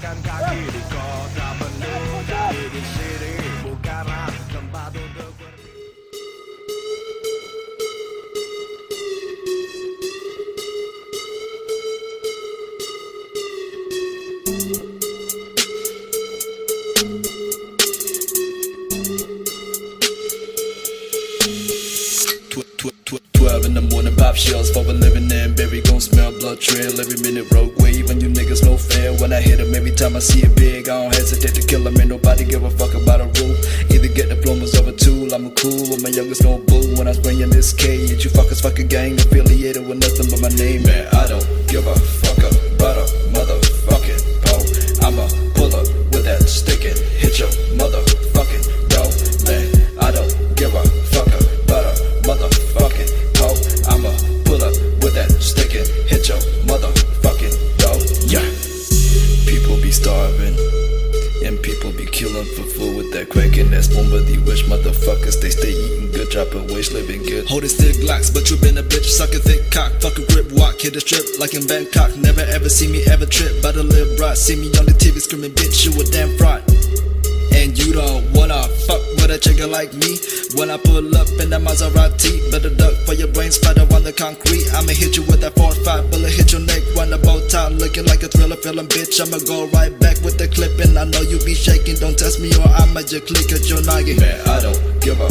menjajakan kaki di kota penuh jadi di sini bukanlah tempat untuk In the morning, pop shells for a living and berry gon' smell blood trail every minute rogue wave and you niggas no fair. When I hit 'em every time I see it big, I don't hesitate to kill 'em. Ain't nobody give a fuck about a rule. Either get diplomas of a tool, I'm a cool with my youngest no boo. When I was bringing this cage, you fuckers fucking gang affiliated with nothing but my name. Man, I don't give a fuck about a motherfucking pole. I'ma pull up with that stick and hit your motherfucking door. Man, I don't give a fuck about a motherfucking pole. I'ma pull up with that stick and hit your motherfucking door. Yeah. People be starving and people be killing for food with that crack and that spoon. But the wish motherfuckers they stay eating good, dropping waste, living good. Holding stick glocks, but you been a bitch, sucking thick cock, fucking grip walk, hit a strip like in Bangkok. Never ever see me ever trip by the lip broad. See me on the TV screaming, bitch, you a damn fraud. And you don't wanna fuck with a chicken like me. When I pull up in that Maserati, better duck for your brain spider on the concrete. I'ma hit you with that 4-5 bullet, hit your neck, run the bow tie, looking like a thriller film, bitch. I'ma go right back with the clip, and I know you be shaking. Don't test me or I'ma just click at your noggin. Man, I don't give a